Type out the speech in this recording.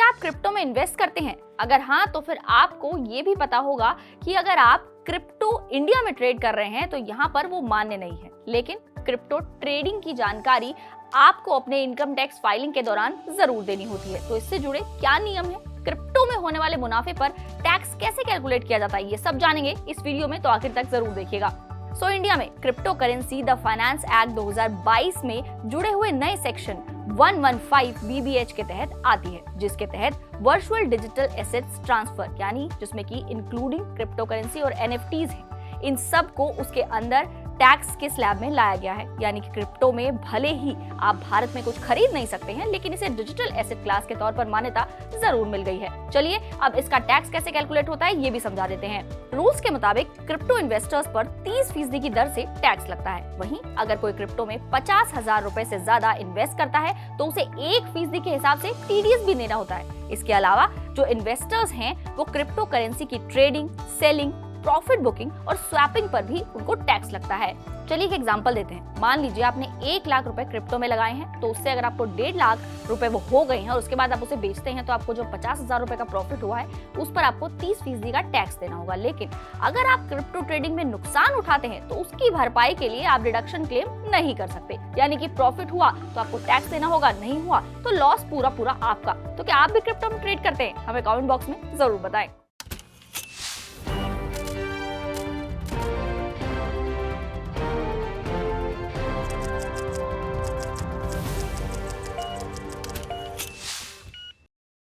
क्या आप क्रिप्टो में इन्वेस्ट करते हैं? अगर हाँ, तो फिर आपको ये भी पता होगा कि अगर आप क्रिप्टो इंडिया में ट्रेड कर रहे हैं तो यहाँ पर वो मान्य नहीं है। लेकिन क्रिप्टो ट्रेडिंग की जानकारी आपको अपने इनकम टैक्स फाइलिंग के दौरान जरूर देनी होती है। तो इससे जुड़े क्या नियम है, क्रिप्टो में होने वाले मुनाफे पर टैक्स कैसे कैलकुलेट किया जाता है, ये सब जानेंगे इस वीडियो में, तो आखिर तक जरूर देखिएगा। इंडिया में crypto currency the finance act 2022 में जुड़े हुए नए सेक्शन 115 BBH के तहत आती है, जिसके तहत वर्चुअल डिजिटल एसेट्स ट्रांसफर यानी जिसमें कि इंक्लूडिंग क्रिप्टो करेंसी और NFTs है, इन सब को उसके अंदर टैक्स के स्लैब में लाया गया है। यानी कि क्रिप्टो में भले ही आप भारत में कुछ खरीद नहीं सकते हैं, लेकिन इसे डिजिटल एसेट क्लास के तौर पर मान्यता जरूर मिल गई है। चलिए अब इसका टैक्स कैसे कैलकुलेट होता है ये भी समझा देते हैं। रूल्स के मुताबिक क्रिप्टो इन्वेस्टर्स पर 30% की दर से टैक्स लगता है। वहीं अगर कोई क्रिप्टो में 50,000 रुपए से ज्यादा इन्वेस्ट करता है तो उसे 1% के हिसाब से TDS भी देना होता है। इसके अलावा जो इन्वेस्टर्स हैं वो क्रिप्टो करेंसी की ट्रेडिंग, सेलिंग, प्रॉफिट बुकिंग और स्वैपिंग पर भी उनको टैक्स लगता है। चलिए एक एग्जांपल देते हैं। मान लीजिए आपने 1 लाख रुपए क्रिप्टो में लगाए हैं, तो उससे अगर आपको 1.5 लाख रुपए वो हो गए हैं और उसके बाद आप उसे बेचते हैं तो आपको जो 50,000 रुपए का प्रॉफिट हुआ है उस पर आपको 30% का टैक्स देना होगा। लेकिन अगर आप क्रिप्टो ट्रेडिंग में नुकसान उठाते हैं तो उसकी भरपाई के लिए आप डिडक्शन क्लेम नहीं कर सकते। यानी कि प्रॉफिट हुआ तो आपको टैक्स देना होगा, नहीं हुआ तो लॉस पूरा आपका। तो क्या आप भी क्रिप्टो में ट्रेड करते हैं? हमें कमेंट बॉक्स में जरूर बताएं।